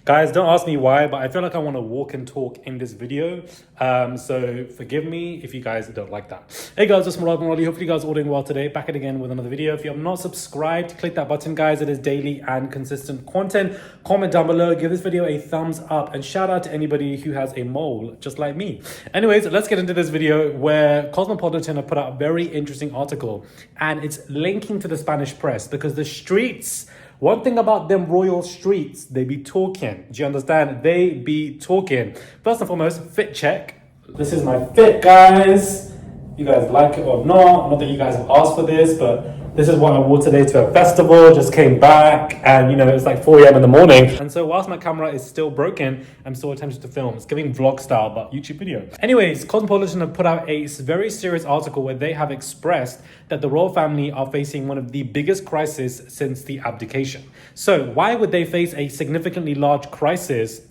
Guys, don't ask me why, but I feel like I want to walk and talk in this video. So forgive me if you guys don't like that. Hey guys, it's Murad Morali. Hopefully you guys are all doing well today. Back at again with another video. If you have not subscribed, click that button, guys. It is daily and consistent content. Comment down below, give this video a thumbs up, and shout out to anybody who has a mole just like me. Anyways, let's get into this video where Cosmopolitan have put out a very interesting article, and it's linking to the Spanish press because the streets, one thing about them royal streets, they be talking. Do you understand? They be talking. First and foremost, fit check. This is my fit, guys. You guys like it or not? Not that you guys have asked for this, but this is what I wore today to a festival. Just came back and, you know, it's like 4 a.m. in the morning. And so whilst my camera is still broken, I'm still attempting to film. It's giving vlog style, but YouTube video. Anyways, Cosmopolitan have put out a very serious article where they have expressed that the royal family are facing one of the biggest crises since the abdication. So why would they face a significantly large crisis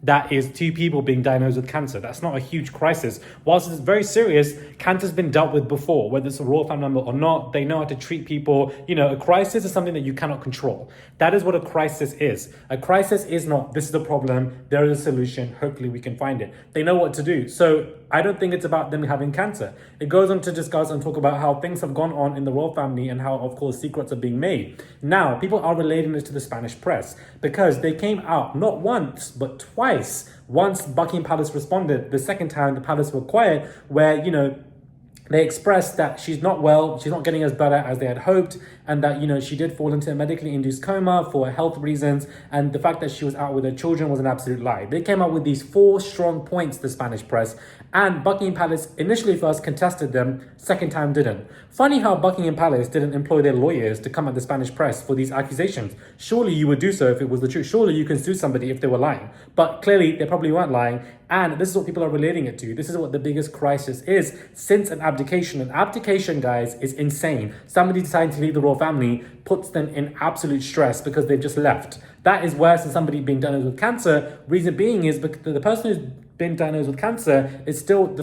that is two people being diagnosed with cancer? That's not a huge crisis. Whilst it's very serious, cancer's been dealt with before, whether it's a royal family member or not. They know how to treat people. You know, a crisis is something that you cannot control. That is what a crisis is. A crisis is not, this is the problem, there is a solution, hopefully we can find it. They know what to do. So I don't think it's about them having cancer. It goes on to discuss and talk about how things have gone on in the royal family and how, of course, secrets are being made. Now, people are relating this to the Spanish press because they came out not once, but twice. Once Buckingham Palace responded, the second time the palace were quiet, where, you know, they expressed that she's not well, she's not getting as better as they had hoped, and that, you know, she did fall into a medically induced coma for health reasons, and the fact that she was out with her children was an absolute lie. They came out with these 4 strong points, the Spanish press, and Buckingham Palace initially first contested them, second time didn't. Funny how Buckingham Palace didn't employ their lawyers to come at the Spanish press for these accusations. Surely you would do so if it was the truth. Surely you can sue somebody if they were lying. But clearly they probably weren't lying, and this is what people are relating it to. This is what the biggest crisis is since an abdication. An abdication, guys, is insane. Somebody deciding to leave the royal family puts them in absolute stress because they've just left. That is worse than somebody being diagnosed with cancer. Reason being is because the person who's been diagnosed with cancer is still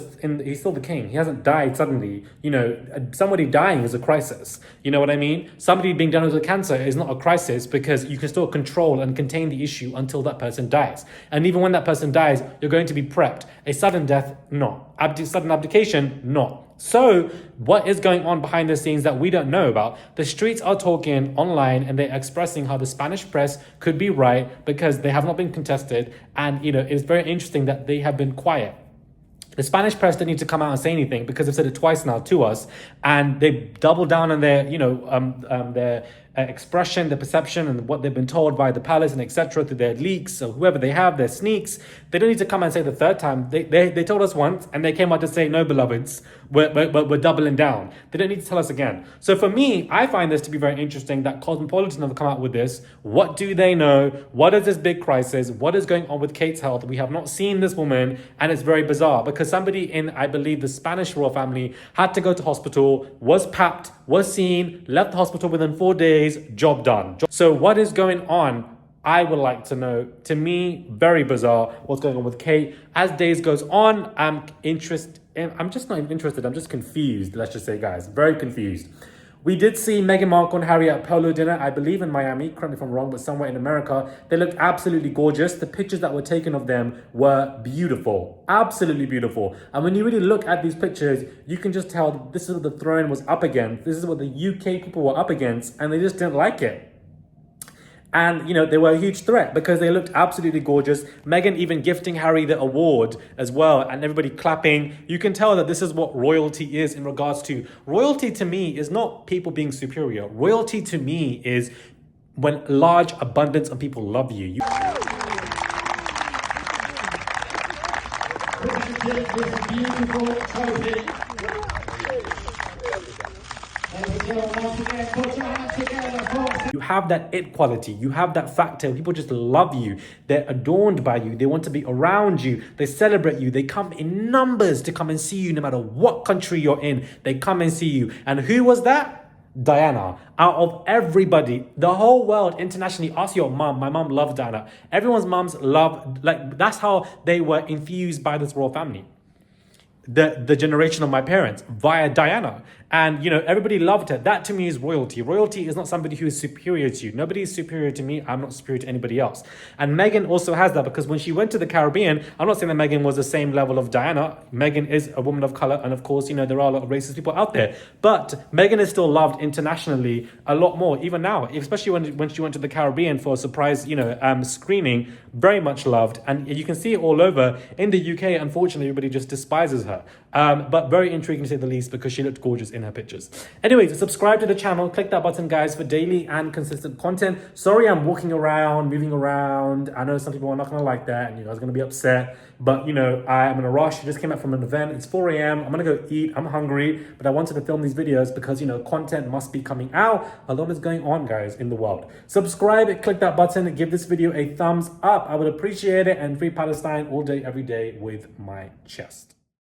he's still the king. He hasn't died suddenly. You know, somebody dying is a crisis. You know what I mean? Somebody being diagnosed with cancer is not a crisis because you can still control and contain the issue until that person dies. And even when that person dies, you're going to be prepped. A sudden death, not. Sudden abdication, not. So what is going on behind the scenes that we don't know about? The streets are talking online and they're expressing how the Spanish press could be right because they have not been contested. And, you know, it's very interesting that they have been quiet. The Spanish press didn't need to come out and say anything because they've said it twice now to us, and they double down on their, you know, their expression, their perception, and what they've been told by the palace and etc. through their leaks or whoever they have, their sneaks. They don't need to come and say the third time. They told us once, and they came out to say, no, beloveds, we're doubling down. They don't need to tell us again. So for me, I find this to be very interesting that Cosmopolitan have come out with this. What do they know? What is this big crisis? What is going on with Kate's health? We have not seen this woman, and it's very bizarre because somebody in, I believe, the Spanish royal family had to go to hospital, was papped, was seen, left the hospital within 4 days, job done. So what is going on? I would like to know. To me, very bizarre what's going on with Kate. As days goes on, I'm just not even interested. I'm just confused, let's just say, guys. Very confused. We did see Meghan Markle and Harry at polo dinner, I believe in Miami, correct me if I'm wrong, but somewhere in America. They looked absolutely gorgeous. The pictures that were taken of them were beautiful, absolutely beautiful. And when you really look at these pictures, you can just tell this is what the throne was up against. This is what the UK people were up against, and they just didn't like it. And, you know, they were a huge threat because they looked absolutely gorgeous. Meghan even gifting Harry the award as well, and everybody clapping. You can tell that this is what royalty is in regards to. Royalty to me is not people being superior. Royalty to me is when large abundance of people love you. You have that it quality, you have that factor. People just love you. They're adorned by you. They want to be around you. They celebrate you. They come in numbers to come and see you no matter what country you're in. They come and see you. And who was that? Diana. Out of everybody, the whole world internationally, ask your mom. My mom loves Diana. Everyone's moms love, like, that's how they were infused by this royal family. The generation of my parents via Diana. And, you know, everybody loved her. That to me is royalty. Royalty is not somebody who is superior to you. Nobody is superior to me. I'm not superior to anybody else. And Meghan also has that, because when she went to the Caribbean, I'm not saying that Meghan was the same level of Diana. Meghan is a woman of color. And of course, you know, there are a lot of racist people out there. But Meghan is still loved internationally a lot more, even now, especially when she went to the Caribbean for a surprise, you know, screening, very much loved. And you can see it all over. In the UK, unfortunately, everybody just despises her. But very intriguing to say the least, because she looked gorgeous in her pictures. Anyways, subscribe to the channel, click that button, guys, for daily and consistent content. Sorry, I'm walking around, moving around. I know some people are not gonna like that, and you guys are gonna be upset, but you know, I'm in a rush. I just came back from an event. It's 4 a.m. I'm gonna go eat. I'm hungry, but I wanted to film these videos because, you know, content must be coming out. A lot is going on, guys, in the world. Subscribe, click that button, give this video a thumbs up. I would appreciate it. And free Palestine all day, every day with my chest.